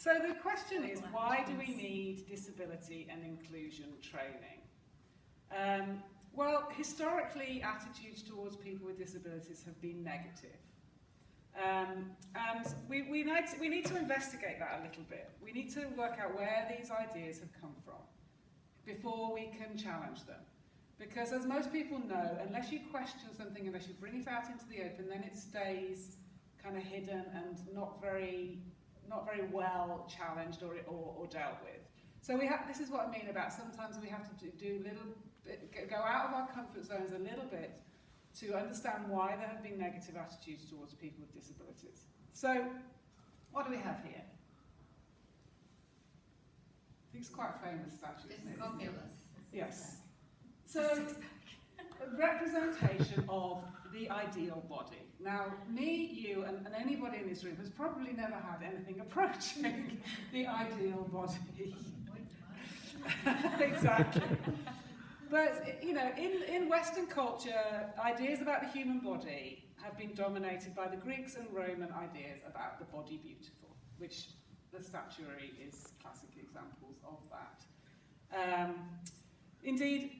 So the question is, why do we need disability and inclusion training? Well, historically, attitudes towards people with disabilities have been negative. And we need to investigate that a little bit. We need to work out where these ideas have come from before we can challenge them. Because as most people know, unless you question something, unless you bring it out into the open, then it stays kind of hidden and not very well challenged or dealt with. So this is what I mean about sometimes we have to go out of our comfort zones a little bit to understand why there have been negative attitudes towards people with disabilities. So, what do we have here? I think it's quite a famous statue, isn't it? Fabulous. Yes. So, a representation of the ideal body. Now, me, you, and anybody in this room has probably never had anything approaching the ideal body. Exactly. But, you know, in Western culture, ideas about the human body have been dominated by the Greeks and Roman ideas about the body beautiful, which the statuary is classic examples of that. Indeed,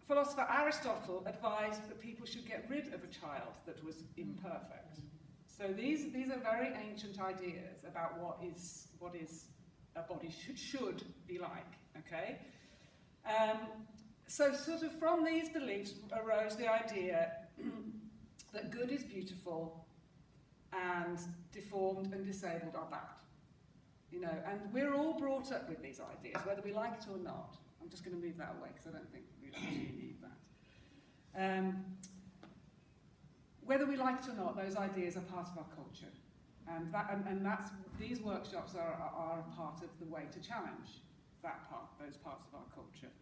philosopher Aristotle advised that people should get rid of a child that was imperfect. So these are very ancient ideas about what is a body should be like, okay? So sort of from these beliefs arose the idea that good is beautiful and deformed and disabled are bad. You know, and we're all brought up with these ideas, whether we like it or not. I'm just going to move that away because I don't think we actually need that. Whether we like it or not, those ideas are part of our culture. And these workshops are a part of the way to challenge those parts of our culture.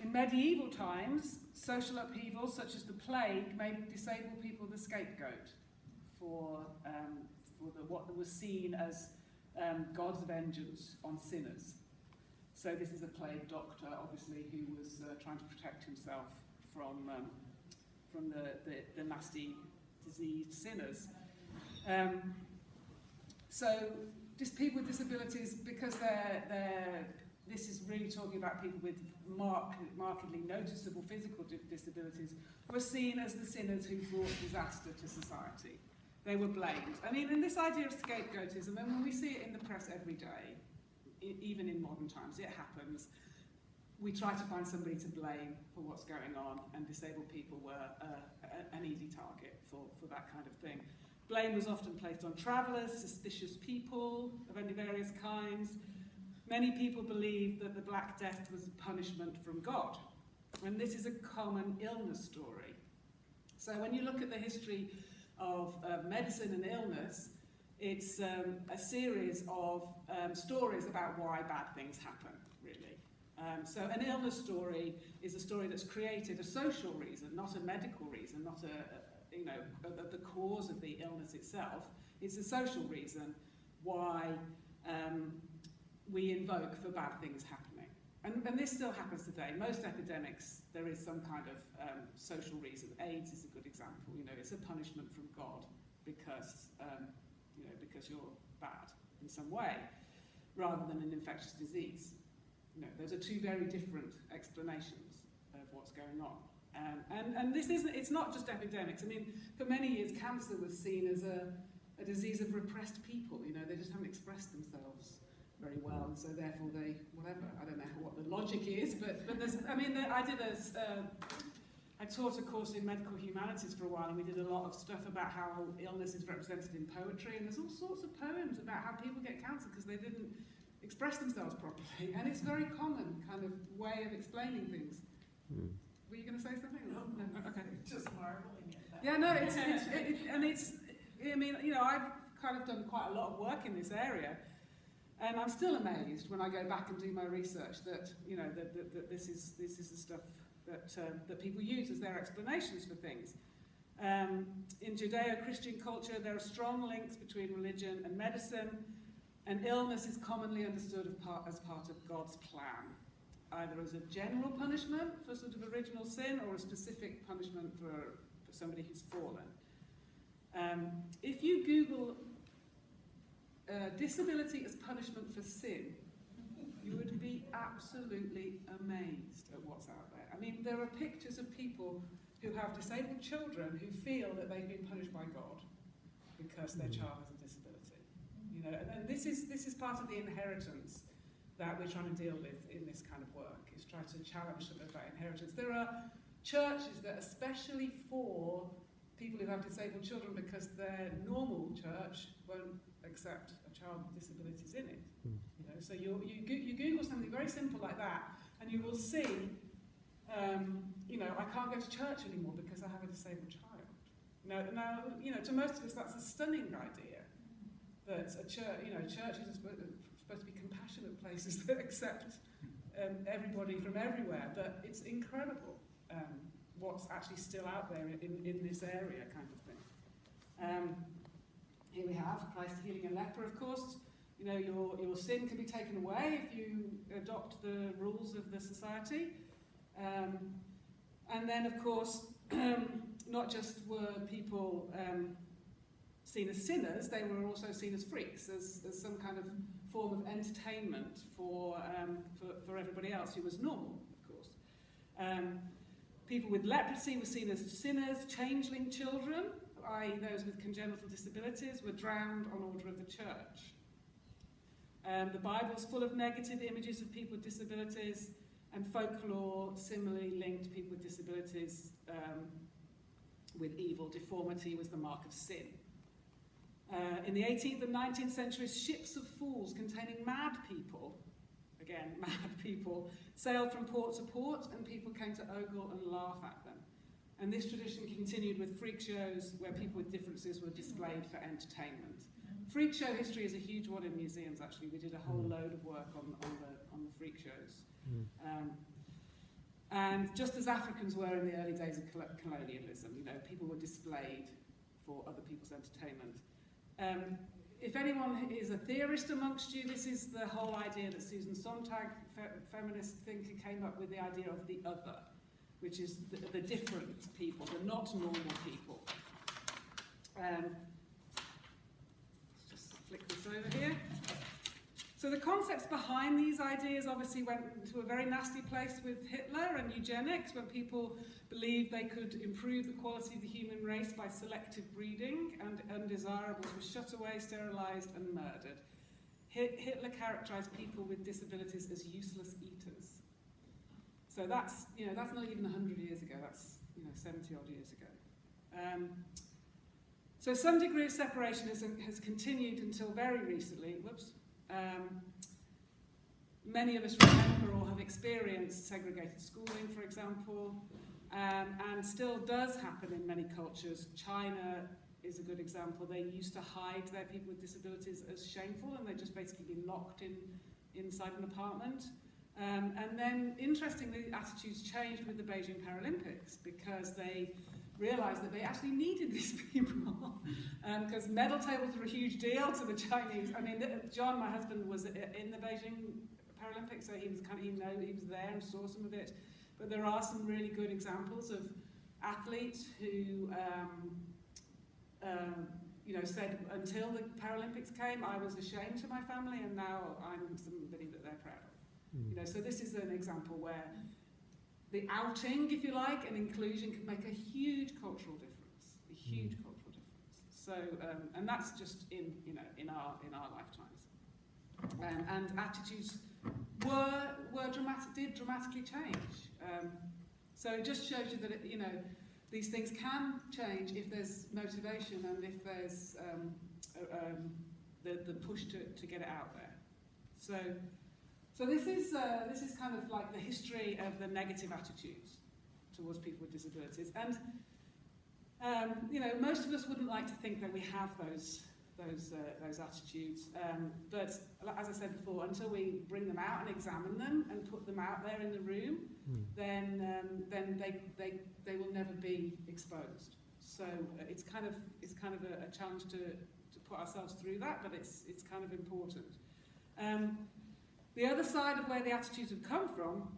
In medieval times, social upheavals such as the plague made disabled people the scapegoat for what was seen as God's vengeance on sinners. So this is a plague doctor, obviously, who was trying to protect himself from the nasty, diseased sinners. So just people with disabilities, because this is really talking about people with markedly noticeable physical disabilities, were seen as the sinners who brought disaster to society. They were blamed. I mean, and this idea of scapegoatism, and when we see it in the press every day, even in modern times, it happens. We try to find somebody to blame for what's going on, and disabled people were an easy target for that kind of thing. Blame was often placed on travellers, suspicious people of any various kinds. Many people believed that the Black Death was punishment from God. And this is a common illness story. So when you look at the history of medicine and illness, it's a series of stories about why bad things happen, really. So an illness story is a story that's created a social reason, not a medical reason, not the cause of the illness itself. It's a social reason why we invoke for bad things happening. And this still happens today. Most epidemics, there is some kind of social reason. AIDS is a good example. You know, it's a punishment from God because you're bad in some way, rather than an infectious disease. You know, those are two very different explanations of what's going on. And this isn't, it's not just epidemics. I mean, for many years, cancer was seen as a disease of repressed people. You know, they just haven't expressed themselves very well, and so therefore they, whatever, I don't know what the logic is, but there's, I mean, I taught a course in medical humanities for a while, and we did a lot of stuff about how illness is represented in poetry, and there's all sorts of poems about how people get cancer because they didn't express themselves properly, and it's a very common kind of way of explaining things. Were you going to say something? No, okay. Just marveling at that. Yeah, no, it's, I mean, you know, I've kind of done quite a lot of work in this area, and I'm still amazed when I go back and do my research that, you know, that this is the stuff that people use as their explanations for things. In Judeo-Christian culture, there are strong links between religion and medicine, and illness is commonly understood as part of God's plan, either as a general punishment for sort of original sin or a specific punishment for somebody who's fallen. If you Google disability as punishment for sin, you would be absolutely amazed at what's out there. I mean, there are pictures of people who have disabled children who feel that they've been punished by God because their child has a disability. You know, and this is part of the inheritance that we're trying to deal with in this kind of work, is try to challenge some of that inheritance. There are churches that are especially for people who have disabled children because their normal church won't accept a child with disabilities in it. You know, so you Google something very simple like that, and you will see, you know, I can't go to church anymore because I have a disabled child. Now, you know, to most of us that's a stunning idea, that a church, you know, churches are supposed to be compassionate places that accept everybody from everywhere, but it's incredible what's actually still out there in this area, kind of thing. Here we have Christ healing a leper, of course. You know, your sin can be taken away if you adopt the rules of the society. And then, of course, not just were people seen as sinners, they were also seen as freaks, as some kind of form of entertainment for everybody else who was normal, of course. People with leprosy were seen as sinners. Changeling children, i.e. those with congenital disabilities, were drowned on order of the church. The Bible's full of negative images of people with disabilities, and folklore similarly linked people with disabilities with evil. Deformity was the mark of sin. In the 18th and 19th centuries, ships of fools containing mad people, again, mad people, sailed from port to port, and people came to ogle and laugh at them. And this tradition continued with freak shows where people with differences were displayed for entertainment. Freak show history is a huge one in museums, actually. We did a whole load of work on the freak shows. And just as Africans were in the early days of colonialism, you know, people were displayed for other people's entertainment. If anyone is a theorist amongst you, this is the whole idea that Susan Sontag, feminist thinker, came up with, the idea of the other, which is the different people, the not normal people. Let's just flick this over here. So the concepts behind these ideas obviously went to a very nasty place with Hitler and eugenics, when people believed they could improve the quality of the human race by selective breeding, and undesirables were shut away, sterilised and murdered. Hitler characterised people with disabilities as useless eaters. So that's, you know, that's not even 100 years ago, that's, you know, 70 odd years ago. So some degree of separationism has continued until very recently. Many of us remember or have experienced segregated schooling, for example, and still does happen in many cultures. China is a good example. They used to hide their people with disabilities as shameful, and they'd just basically be locked inside an apartment. And then, interestingly, attitudes changed with the Beijing Paralympics, because they realised that they actually needed these people, because medal tables were a huge deal to the Chinese. I mean, John, my husband, was in the Beijing Paralympics, so he was he was there and saw some of it. But there are some really good examples of athletes who, you know, said, until the Paralympics came, I was ashamed to my family, and now I'm somebody that they're proud of. You know, so this is an example where the outing, if you like, and inclusion can make a huge cultural difference. A huge cultural difference. So, and that's just in our lifetimes. And attitudes did dramatically change. So it just shows you that you know, these things can change if there's motivation and if there's the push to get it out there. So this is kind of like the history of the negative attitudes towards people with disabilities, and you know, most of us wouldn't like to think that we have those attitudes, but as I said before, until we bring them out and examine them and put them out there in the room, then they will never be exposed. So it's kind of a challenge to put ourselves through that, but it's kind of important. The other side of where the attitudes have come from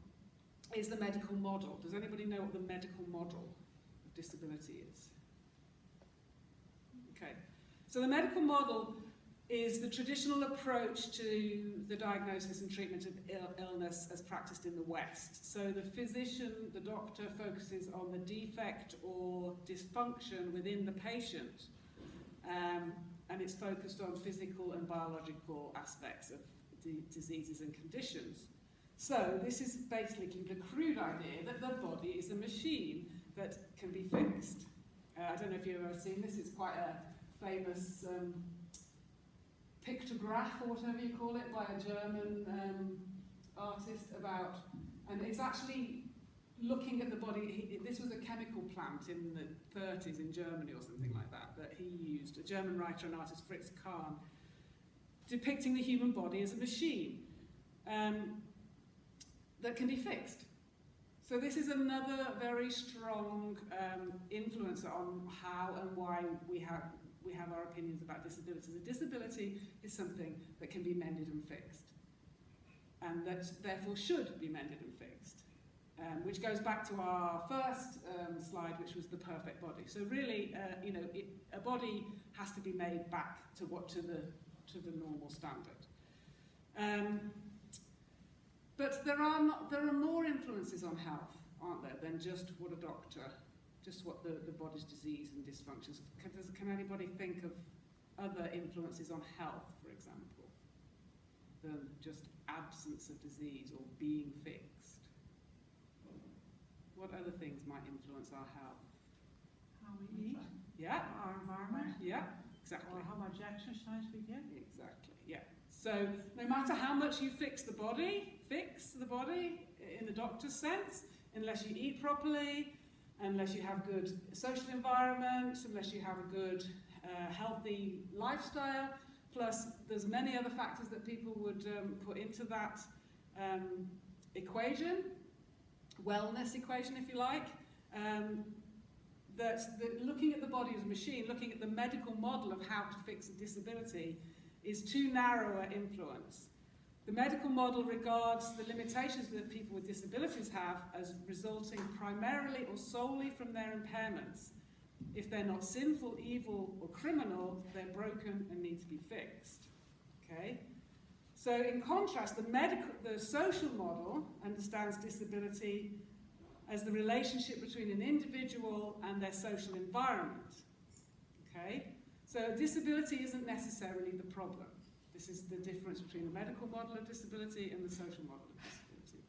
is the medical model. Does anybody know what the medical model of disability is? Okay. So the medical model is the traditional approach to the diagnosis and treatment of illness as practiced in the West. So the physician, the doctor, focuses on the defect or dysfunction within the patient, and it's focused on physical and biological aspects of diseases and conditions. So this is basically the crude idea that the body is a machine that can be fixed. I don't know if you've ever seen this, it's quite a famous pictograph, or whatever you call it, by a German artist about, and it's actually looking at the body. This was a chemical plant in the 30s in Germany or something like that, that he used, a German writer and artist, Fritz Kahn, depicting the human body as a machine that can be fixed. So this is another very strong influencer on how and why we have our opinions about disabilities. A disability is something that can be mended and fixed, and that therefore should be mended and fixed, which goes back to our first slide, which was the perfect body. So really, a body has to be made back to the normal standard. But there are more influences on health, aren't there, than just what the body's disease and dysfunctions. Can anybody think of other influences on health, for example, than just absence of disease or being fixed? What other things might influence our health? How we eat. Yeah. Our environment. Yeah, exactly. Or how much exercise we get. Exactly, yeah. So no matter how much you fix the body in the doctor's sense, unless you eat properly, unless you have good social environment, unless you have a good healthy lifestyle, plus there's many other factors that people would put into that equation, wellness equation if you like, that looking at the body as a machine, looking at the medical model of how to fix a disability is too narrow an influence. The medical model regards the limitations that people with disabilities have as resulting primarily or solely from their impairments. If they're not sinful, evil, or criminal, they're broken and need to be fixed. Okay? So in contrast, the social model understands disability as the relationship between an individual and their social environment. Okay? So disability isn't necessarily the problem. This is the difference between the medical model of disability and the social model of disability.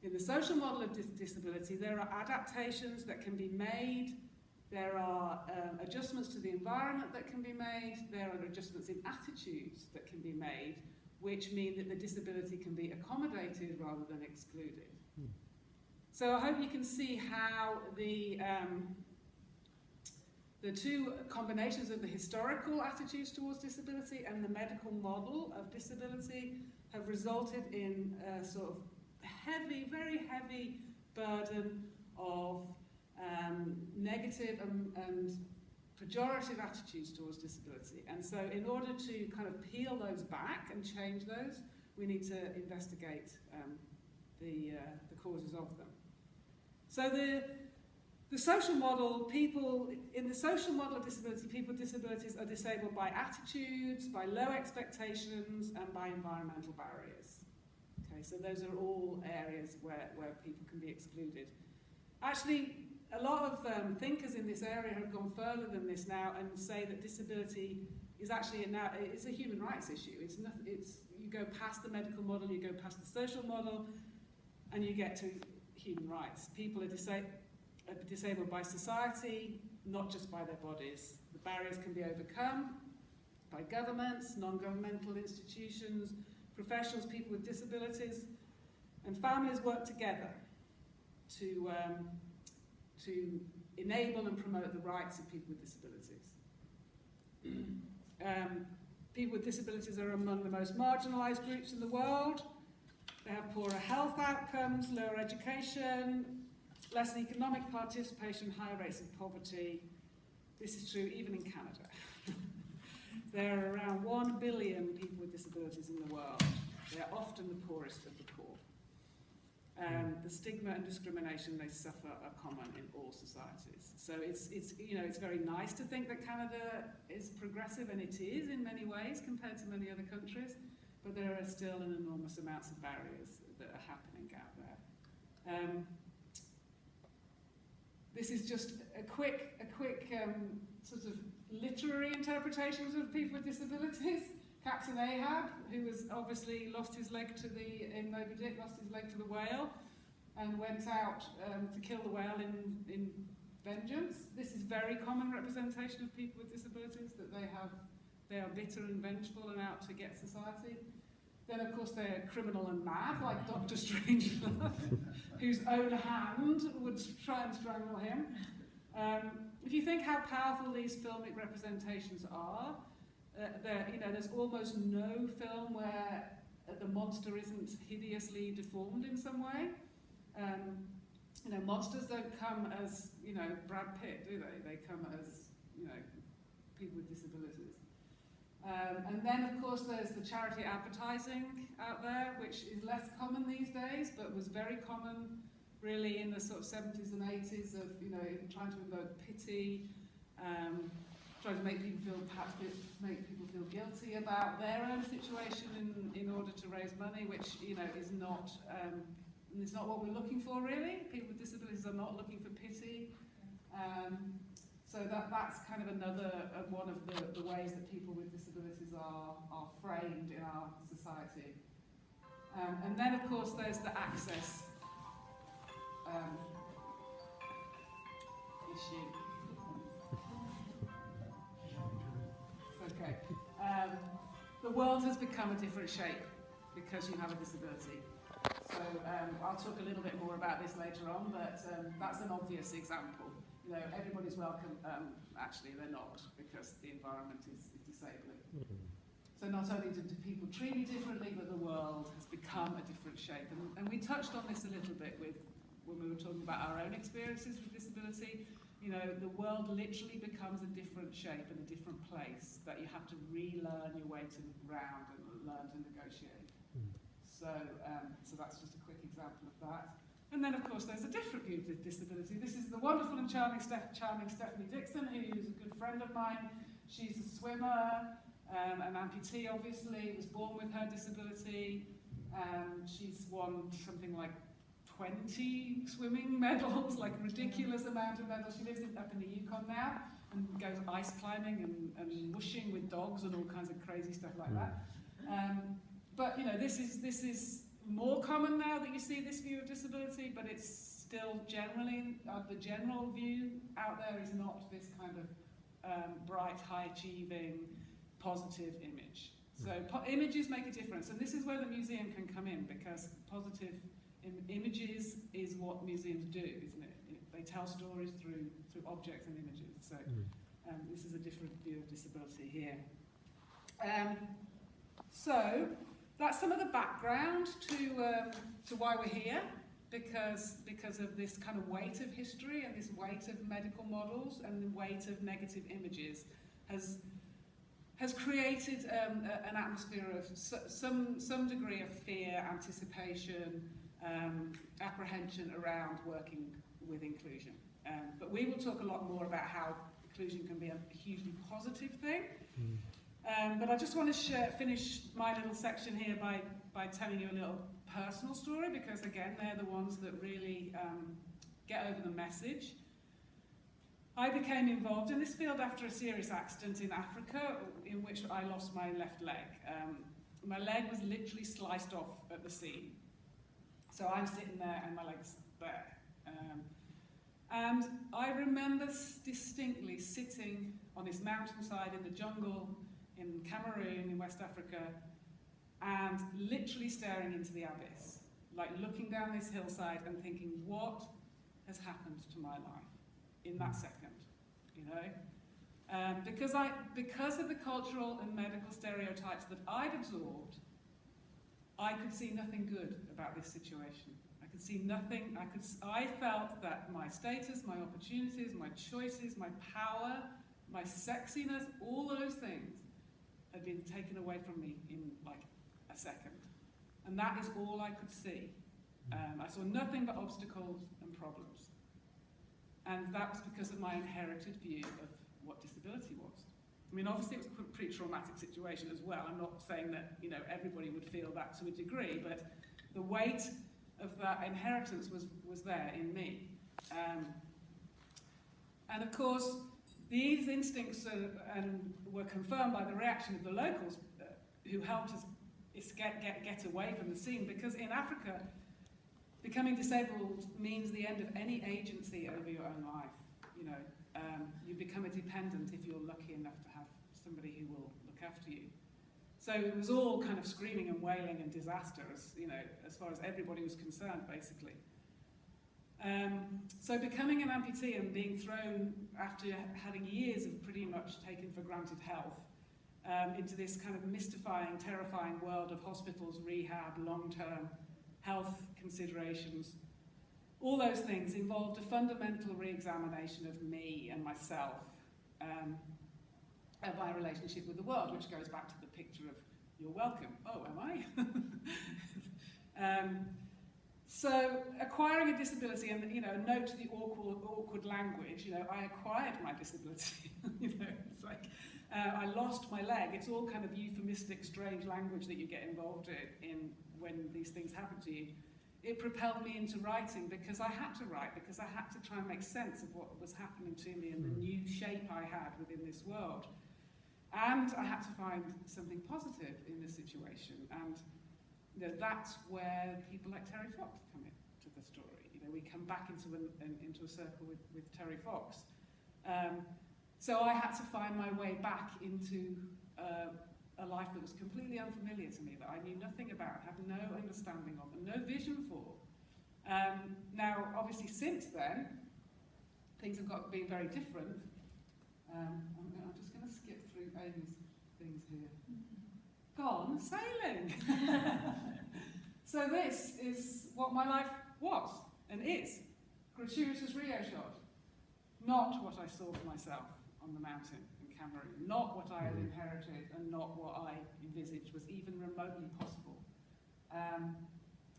In the social model of disability, there are adaptations that can be made, there are adjustments to the environment that can be made, there are adjustments in attitudes that can be made, which mean that the disability can be accommodated rather than excluded. So I hope you can see how the two combinations of the historical attitudes towards disability and the medical model of disability have resulted in a sort of heavy, very heavy burden of negative and pejorative attitudes towards disability. And so in order to kind of peel those back and change those, we need to investigate the causes of them. So the social model, in the social model of disability, people with disabilities are disabled by attitudes, by low expectations, and by environmental barriers. Okay, so those are all areas where people can be excluded. Actually, a lot of thinkers in this area have gone further than this now and say that disability is actually it's a human rights issue. You go past the medical model, you go past the social model, and you get to human rights. People are disabled by society, not just by their bodies. The barriers can be overcome by governments, non-governmental institutions, professionals, people with disabilities, and families work together to enable and promote the rights of people with disabilities. People with disabilities are among the most marginalised groups in the world. They have poorer health outcomes, lower education, less economic participation, higher rates of poverty. This is true even in Canada. There are around 1 billion people with disabilities in the world. They are often the poorest of the poor. The stigma and discrimination they suffer are common in all societies. So it's very nice to think that Canada is progressive, and it is in many ways compared to many other countries, but there are still an enormous amounts of barriers that are happening out there. This is just a quick sort of literary interpretations of people with disabilities. Captain Ahab, who has obviously lost his leg to in Moby Dick, lost his leg to the whale, and went out to kill the whale in vengeance. This is very common representation of people with disabilities, that they are bitter and vengeful and out to get society. Then, of course, they're criminal and mad, like Dr. Strangelove, whose own hand would try and strangle him. If you think how powerful these filmic representations are, there's almost no film where the monster isn't hideously deformed in some way. Monsters don't come as, Brad Pitt, do they? They come as, people with disabilities. And then, of course, there's the charity advertising out there, which is less common these days, but was very common, really, in the sort of 70s and 80s of, trying to evoke pity, trying to make people feel guilty about their own situation in order to raise money, which, is not what we're looking for, really. People with disabilities are not looking for pity. So that's kind of another one of the ways that people with disabilities are framed in our society. And then, of course, there's the access issue. Okay. The world has become a different shape because you have a disability. So I'll talk a little bit more about this later on, but that's an obvious example. Everybody's welcome. Actually, they're not, because the environment is disabling. So not only do people treat you differently, but the world has become a different shape. And we touched on this a little bit when we were talking about our own experiences with disability. The world literally becomes a different shape and a different place that you have to relearn your way around and learn to negotiate. So that's just a quick example of that. And then, of course, there's a different view of disability. This is the wonderful and charming Stephanie Dixon, who's a good friend of mine. She's a swimmer, an amputee, obviously, was born with her disability. She's won something like 20 swimming medals, like ridiculous amount of medals. She lives up in the Yukon now and goes ice climbing and whooshing with dogs and all kinds of crazy stuff like that. But this is more common now that you see this view of disability, but it's still generally, the general view out there is not this kind of bright, high-achieving, positive image. So images make a difference, and this is where the museum can come in, because positive images is what museums do, isn't it? They tell stories through objects and images. So this is a different view of disability here. So that's some of the background to why we're here, because of this kind of weight of history and this weight of medical models and the weight of negative images has created an atmosphere of some degree of fear, anticipation, apprehension around working with inclusion. But we will talk a lot more about how inclusion can be a hugely positive thing. But I just want to finish my little section here by telling you a little personal story, because again, they're the ones that really get over the message. I became involved in this field after a serious accident in Africa in which I lost my left leg. My leg was literally sliced off at the scene. So I'm sitting there and my leg's there. And I remember distinctly sitting on this mountainside in the jungle in Cameroon, in West Africa, and literally staring into the abyss, like looking down this hillside and thinking, what has happened to my life in that second, because of the cultural and medical stereotypes that I'd absorbed, I could see nothing good about this situation. I could see nothing. I felt that my status, my opportunities, my choices, my power, my sexiness, all those things had been taken away from me in like a second. And that is all I could see. I saw nothing but obstacles and problems. And that was because of my inherited view of what disability was. I mean, obviously it was a pretty traumatic situation as well. I'm not saying that, you know, everybody would feel that to a degree, but the weight of that inheritance was there in me. And of course, these instincts were confirmed by the reaction of the locals who helped us get away from the scene, because in Africa, becoming disabled means the end of any agency over your own life. You know, you become a dependent if you're lucky enough to have somebody who will look after you. So it was all kind of screaming and wailing and disaster, you know, as far as everybody was concerned, basically. So becoming an amputee and being thrown, after having years of pretty much taken for granted health, into this kind of mystifying, terrifying world of hospitals, rehab, long-term health considerations, all those things involved a fundamental re-examination of me and myself, of my relationship with the world, which goes back to the picture of you're welcome. Oh, am I? So acquiring a disability, and you know, note the awkward language. You know, I acquired my disability. You know, it's like I lost my leg. It's all kind of euphemistic, strange language that you get involved in when these things happen to you. It propelled me into writing because I had to write, because I had to try and make sense of what was happening to me and the new shape I had within this world. And I had to find something positive in this situation. And you know, that's where people like Terry Fox come into the story. You know, we come back into a circle with Terry Fox. So I had to find my way back into a life that was completely unfamiliar to me, that I knew nothing about, had no understanding of, and no vision for. Now, obviously, since then, things have been very different. I'm just going to skip through Amy's things here. Gone sailing. So this is what my life was and is. Gratuitous Rio shot. Not what I saw for myself on the mountain in Cameroon. Not what I had inherited, and not what I envisaged was even remotely possible.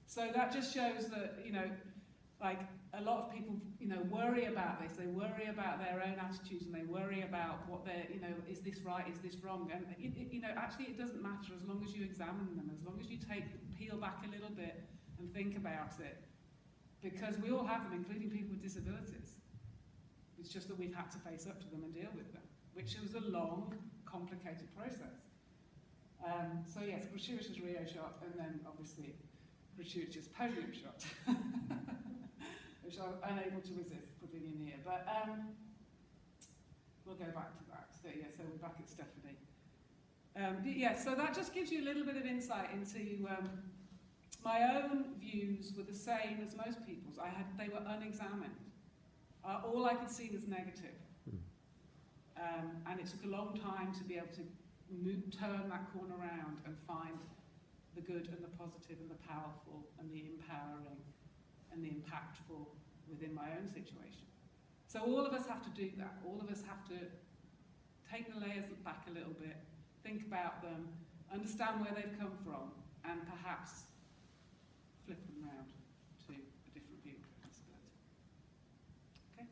So that just shows that, you know, like a lot of people, you know, worry about this. They worry about their own attitudes, and they worry about what they're, you know, is this right, is this wrong? And you know, actually, it doesn't matter as long as you examine them, as long as you peel back a little bit and think about it, because we all have them, including people with disabilities. It's just that we've had to face up to them and deal with them, which was a long, complicated process. So yes, gratuitous Rio shot, and then obviously gratuitous podium shot. Which I was unable to resist putting in here, but we'll go back to that. So yeah, so we're back at Stephanie. Yeah, so that just gives you a little bit of insight into my own views were the same as most people's. They were unexamined. All I could see was negative, and it took a long time to be able to turn that corner around and find the good and the positive and the powerful and the empowering and the impactful within my own situation. So all of us have to do that. All of us have to take the layers back a little bit, think about them, understand where they've come from, and perhaps flip them around to a different view of disability. Okay?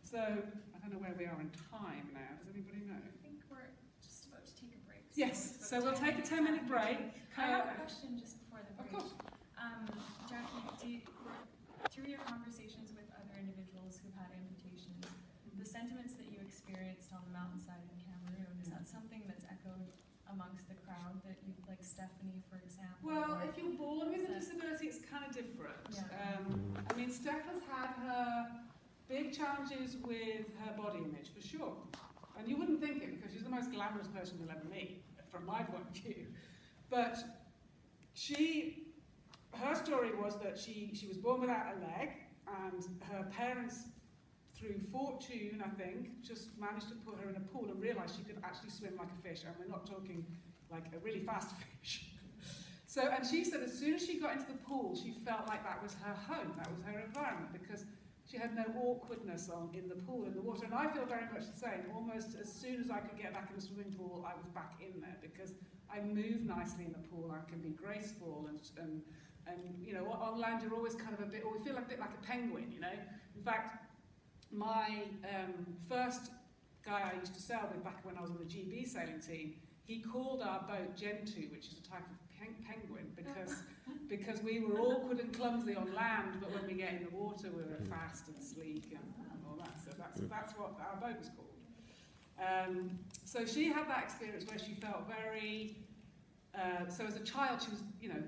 So, I don't know where we are in time now. Does anybody know? I think we're just about to take a break. Yes, so we'll take a 10-minute break. I have a question just before the break. Of course. Jackie, through your conversations with other individuals who've had amputations, the sentiments that you experienced on the mountainside in Cameroon, is that something that's echoed amongst the crowd, that you, like Stephanie, for example? Well, if you're born with a disability, it's kind of different. Yeah. I mean, Steph has had her big challenges with her body image, for sure. And you wouldn't think it, because she's the most glamorous person you'll ever meet, from my point of view. But her story was that she was born without a leg, and her parents, through fortune, I think, just managed to put her in a pool and realised she could actually swim like a fish, and we're not talking like a really fast fish. So, and she said as soon as she got into the pool, she felt like that was her home, that was her environment, because She had no awkwardness in the pool, in the water. And I feel very much the same. Almost as soon as I could get back in the swimming pool, I was back in there because I move nicely in the pool. I can be graceful and you know, on land you're always kind of a bit, or we feel a bit like a penguin, you know. In fact, my first guy I used to sail with back when I was on the GB sailing team, he called our boat Gentoo, which is a type of penguin, because we were awkward and clumsy on land, but when we get in the water we're fast and sleek and all that. So that's what our boat was called. So she had that experience where she felt very, so as a child she was, you know,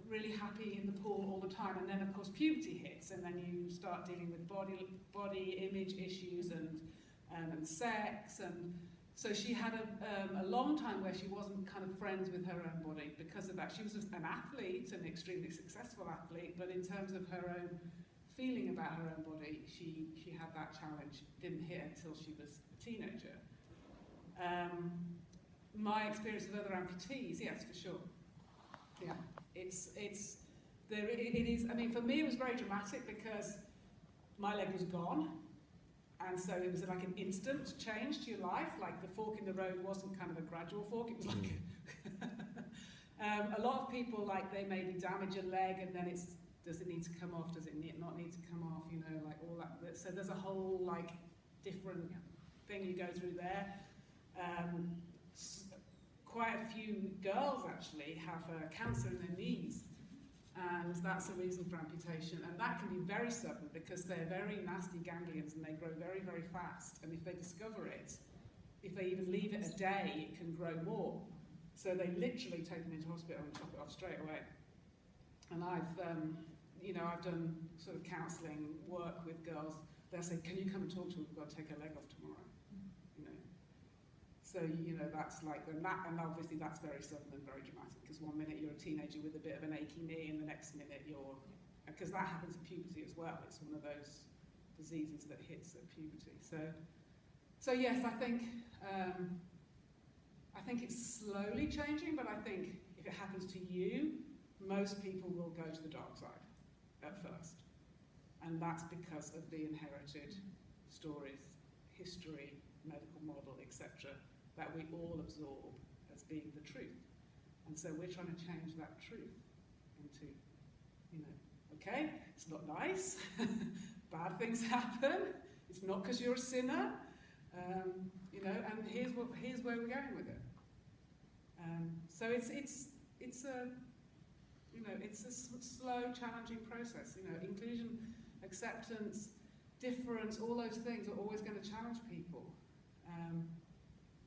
really happy in the pool all the time, and then of course puberty hits, and then you start dealing with body image issues and sex, and so she had a long time where she wasn't kind of friends with her own body because of that. She was an athlete, an extremely successful athlete, but in terms of her own feeling about her own body, she had that challenge. Didn't hit until she was a teenager. My experience with other amputees, yes, for sure. Yeah, it is. I mean, for me, it was very dramatic because my leg was gone, and so it was like an instant change to your life. Like the fork in the road wasn't kind of a gradual fork; it was like a lot of people, like they maybe damage a leg, and then it's, does it need to come off? Does it not need to come off? You know, like all that. So there's a whole like different thing you go through there. Quite a few girls actually have cancer in their knees, and that's a reason for amputation, and that can be very sudden because they're very nasty ganglions and they grow very, very fast, and if they discover it, if they even leave it a day, it can grow more. So they literally take them into hospital and chop it off straight away. And I've done sort of counselling work with girls. They'll say, can you come and talk to me, we've got to take her leg off tomorrow. So, you know, that's like, and obviously that's very sudden and very dramatic, because one minute you're a teenager with a bit of an achy knee, and the next minute you're, because that happens at puberty as well. It's one of those diseases that hits at puberty. So yes, I think it's slowly changing, but I think if it happens to you, most people will go to the dark side at first. And that's because of the inherited stories, history, medical model, etc., that we all absorb as being the truth. And so we're trying to change that truth into, you know, okay, it's not nice, bad things happen, it's not because you're a sinner, you know, and here's where we're going with it. So it's a, you know, it's a slow, challenging process. You know, inclusion, acceptance, difference, all those things are always going to challenge people.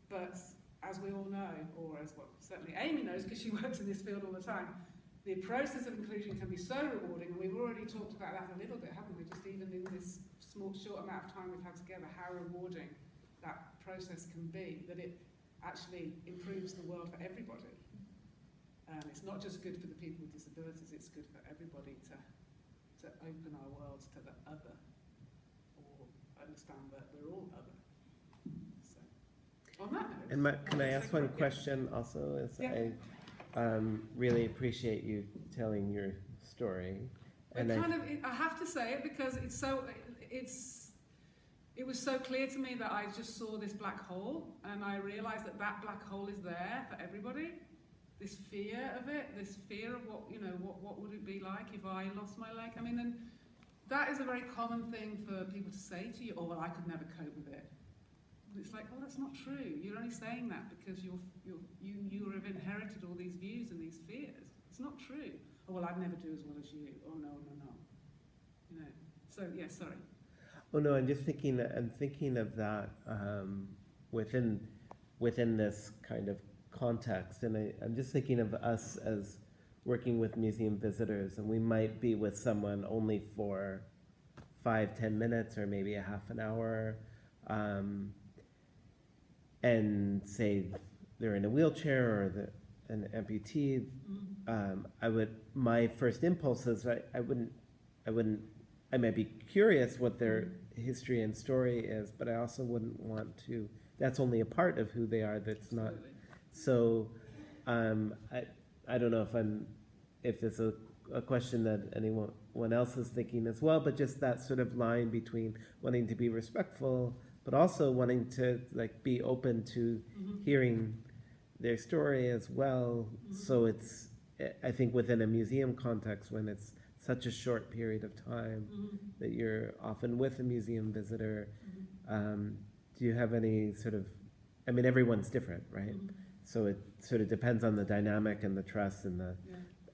But as we all know, or as well, certainly Amy knows because she works in this field all the time, the process of inclusion can be so rewarding, and we've already talked about that a little bit, haven't we? Just even in this short amount of time we've had together, how rewarding that process can be, that it actually improves the world for everybody. It's not just good for the people with disabilities, it's good for everybody to open our worlds to the other, or understand that we're all other. On that note, And can I ask one question also? Yeah. I really appreciate you telling your story. And I have to say it because it was so clear to me that I just saw this black hole, and I realised that black hole is there for everybody. This fear of it, this fear of what would it be like if I lost my leg? I mean, and that is a very common thing for people to say to you. Oh, well, I could never cope with it. It's like, well, that's not true. You're only saying that because you have inherited all these views and these fears. It's not true. Oh, well, I'd never do as well as you. Oh, no. You know. So, yeah, sorry. Oh no, I'm thinking of that within this kind of context, and I'm just thinking of us as working with museum visitors, and we might be with someone only for 5-10 minutes or maybe a half an hour. And say they're in a wheelchair or an amputee, my first impulse is I might be curious what their history and story is, but I also wouldn't want to, that's only a part of who they are, that's not, so I don't know if this is a a question that anyone else is thinking as well, but just that sort of line between wanting to be respectful, but also wanting to like be open to hearing their story as well. So it's, I think within a museum context, when it's such a short period of time that you're often with a museum visitor, do you have any sort of, I mean, everyone's different, right? So it sort of depends on the dynamic and the trust and the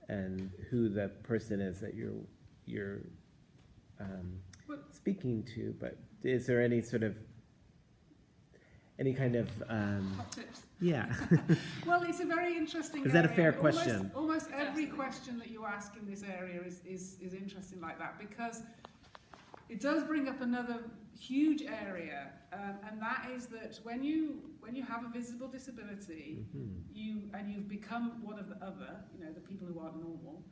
and who the person is that you're speaking to. But is there any sort of kind of Top tips. yeah? Well, it's a very interesting. Is that a area. fair question? Almost every question that you ask in this area is interesting like that, because it does bring up another huge area, and that is that when you have a visible disability, you've become one of the other, the people who aren't normal,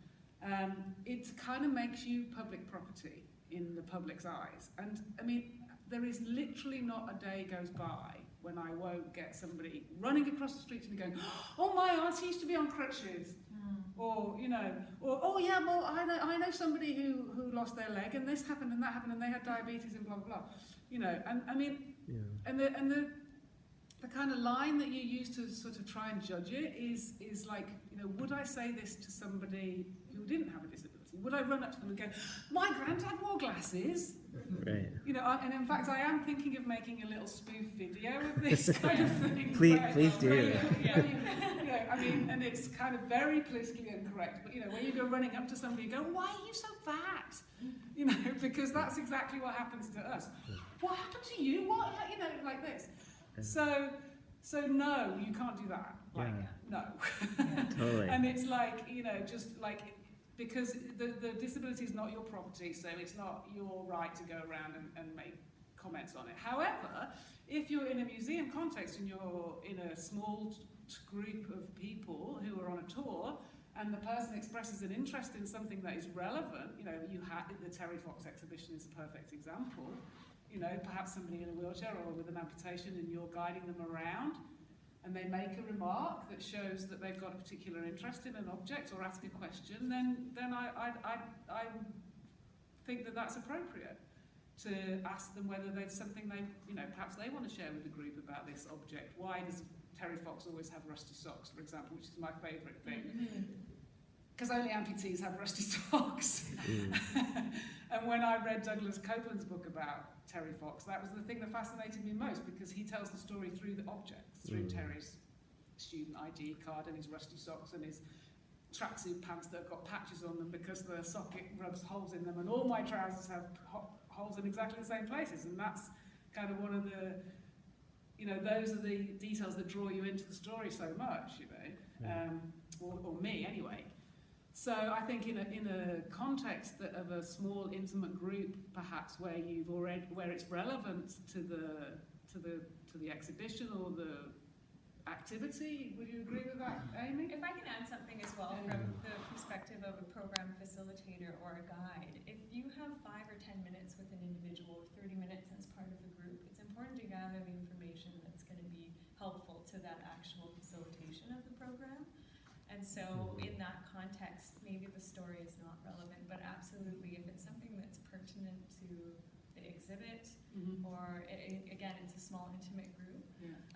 it kind of makes you public property in the public's eyes. And I mean, there is literally not a day goes by when I won't get somebody running across the street and going, "Oh, my auntie used to be on crutches," or or "Oh yeah, well I know somebody who lost their leg and this happened and that happened and they had diabetes and blah blah blah," and I mean, and the kind of line that you use to sort of try and judge it is like, would I say this to somebody who didn't have a disability? Would I run up to them and go, "My granddad wore glasses"? Right. And in fact, I am thinking of making a little spoof video of this kind of thing. Please do. I mean, and it's kind of very politically incorrect, but when you go running up to somebody and go, "Why are you so fat?" Because that's exactly what happens to us. What happened to you? What, like this. So no, you can't do that. Like, no. Totally. And it's like, just like, because the disability is not your property, so it's not your right to go around and make comments on it. However, if you're in a museum context and you're in a small group of people who are on a tour, and the person expresses an interest in something that is relevant, you had the Terry Fox exhibition is a perfect example. Perhaps somebody in a wheelchair or with an amputation, and you're guiding them around, and they make a remark that shows that they've got a particular interest in an object or ask a question, then I think that that's appropriate to ask them whether there's something they, perhaps they want to share with the group about this object. Why does Terry Fox always have rusty socks, for example, which is my favourite thing? Because only amputees have rusty socks. And when I read Douglas Copeland's book about Terry Fox, that was the thing that fascinated me most, because he tells the story through the objects, through Terry's student ID card and his rusty socks and his tracksuit pants that have got patches on them because the socket rubs holes in them, and all my trousers have holes in exactly the same places. And that's kind of one of the, those are the details that draw you into the story so much, or me anyway. So I think in a context of a small intimate group, perhaps where it's relevant to the exhibition or the activity, would you agree with that, Amy? If I can add something as well from the perspective of a program facilitator or a guide, if you have 5 or 10 minutes with an individual or 30 minutes as part of a group, it's important to gather the information that's going to be helpful to that actual facilitation of the program. And so in that context, maybe the story is not relevant, but absolutely if it's something that's pertinent to the exhibit, or again, it's a small intimate group.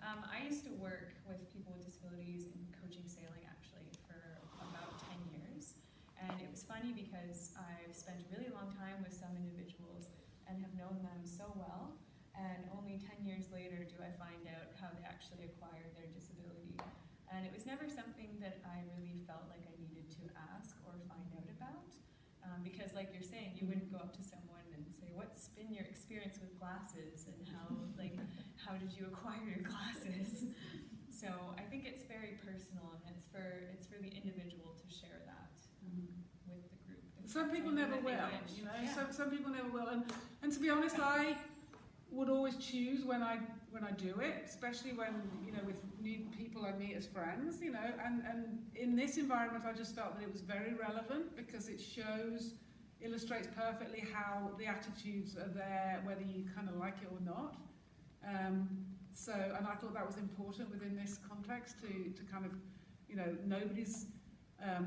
I used to work with people with disabilities in coaching sailing actually for about 10 years. And it was funny because I've spent a really long time with some individuals and have known them so well. And only 10 years later do I find out how they actually acquired their disability. And it was never something that I really felt like I needed to ask or find out about. Because like you're saying, you wouldn't go up to someone and say, "What's been your experience with glasses and how did you acquire your glasses?" So I think it's very personal, and it's for the individual to share that with the group. Some people never will, Some people never will, and to be honest, I would always choose when I do it, especially when with new people I meet as friends, and in this environment I just felt that it was very relevant because it illustrates perfectly how the attitudes are there, whether you kind of like it or not. And I thought that was important within this context to kind of, nobody's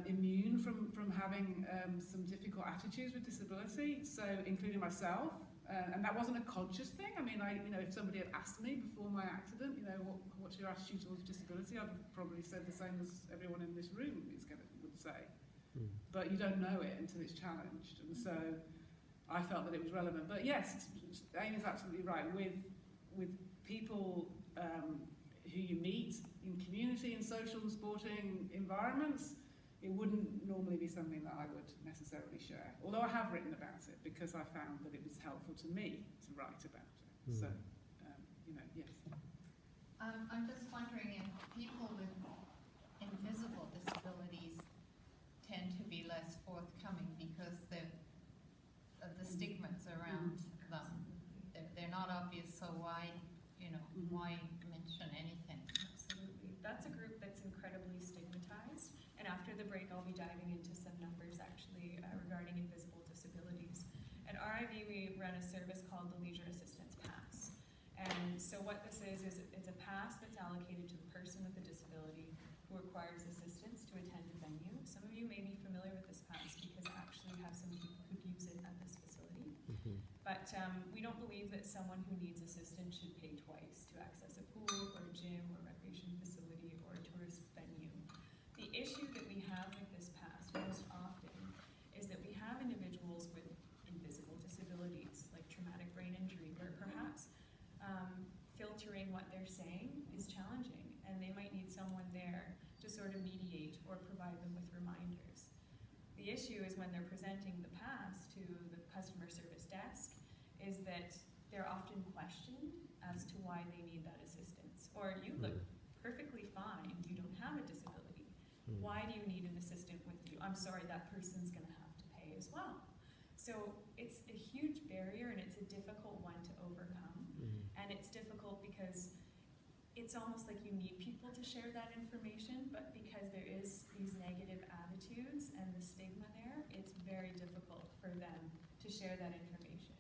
immune from having some difficult attitudes with disability, so including myself. And that wasn't a conscious thing. I mean, if somebody had asked me before my accident, what's your attitude towards disability, I'd probably said the same as everyone in this room would say. But you don't know it until it's challenged, and so I felt that it was relevant. But yes, Amy is absolutely right. With people who you meet in community and social and sporting environments, it wouldn't normally be something that I would necessarily share. Although I have written about it because I found that it was helpful to me to write about it. So, yes. I'm just wondering if people with invisible disabilities tend to be less forthcoming because of the stigmas around them. They're not obvious, so why mention anything? Absolutely. That's a group that's incredibly stigmatized. And after the break, I'll be diving into some numbers actually regarding invisible disabilities. At RIV, we run a service called the Leisure Assistance Pass. And so what this is it's a pass that's allocated to the person with a disability who requires assistance to attend a venue. Some of you may be familiar with this pass because I actually have some people who use it at this facility. But we don't believe that someone who needs assistance should pay twice to access a pool or a gym or recreation facility or a tourist venue. The issue that we have with this pass most often is that we have individuals with invisible disabilities, like traumatic brain injury, where perhaps filtering what they're saying is challenging, and they might need someone there to sort of mediate or provide them with reminders. The issue is when they're presenting the pass to the customer service desk is that they're often questioned as to why they need that assistance. Or you look perfectly fine, you don't have a disability. Why do you need an assistant with you? I'm sorry, that person's going to have to pay as well. So it's a huge barrier and it's a difficult one to overcome. And it's difficult because it's almost like you need people to share that information, but because there is these negative attitudes and the stigma there, it's very difficult for them to share that information.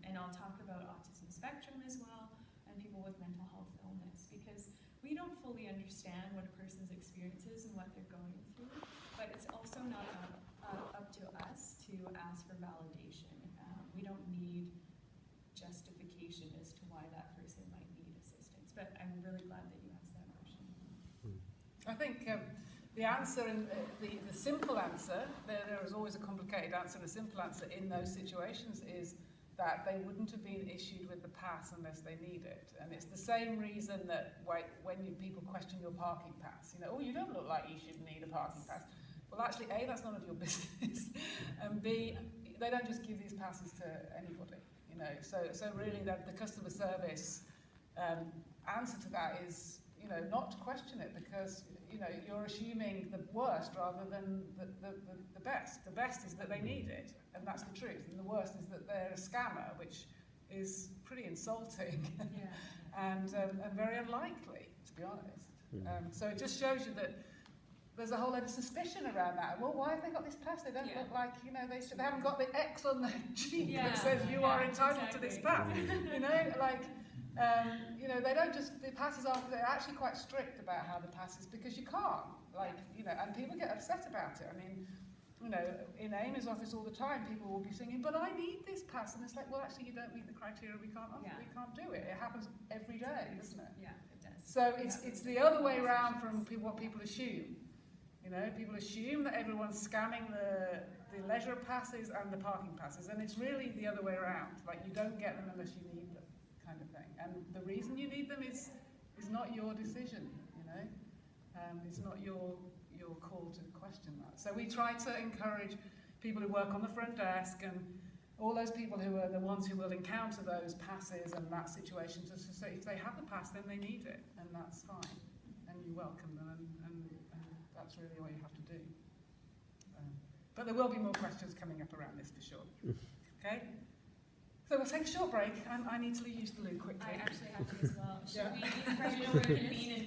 And I'll talk about autism spectrum as well and people with mental health illness, because we don't fully understand what a person's experience is and what they're going through, but it's also not up to us to ask for validation. We don't need justification as to why that person might need assistance, but I'm really glad that you asked that question. I think the answer, the simple answer, there is always a complicated answer, and a simple answer in those situations is that they wouldn't have been issued with the pass unless they need it. And it's the same reason that when people question your parking pass, oh, you don't look like you should need a parking pass. Well, actually, A, that's none of your business, and B, they don't just give these passes to anybody. So really the customer service answer to that is, not to question it, because, you're assuming the worst rather than the best. The best is that they need it, and that's the truth. And the worst is that they're a scammer, which is pretty insulting and very unlikely, to be honest. So it just shows you that there's a whole lot of suspicion around that. Well, why have they got this pass? They don't look like, they haven't got the X on their cheek that says you are entitled to this pass. They don't just, the passes they're actually quite strict about how the passes, because you can't, and people get upset about it. I mean, in Amy's office all the time, people will be singing, but I need this pass. And it's like, well, actually, you don't meet the criteria, we can't do it. It happens every day, doesn't it? Yeah, it does. So it's the other way around from what people assume. People assume that everyone's scamming the leisure passes and the parking passes, and it's really the other way around. Like, you don't get them unless you need them, kind of thing. And the reason you need them is not your decision, it's not your call to question that. So we try to encourage people who work on the front desk and all those people who are the ones who will encounter those passes and that situation to say if they have the pass, then they need it, and that's fine, and you welcome them, and that's really all you have to do. But there will be more questions coming up around this for sure. Okay? So we'll take a short break, and I need to use the loo quickly. I actually have to as well. Should Yeah. we reconvene in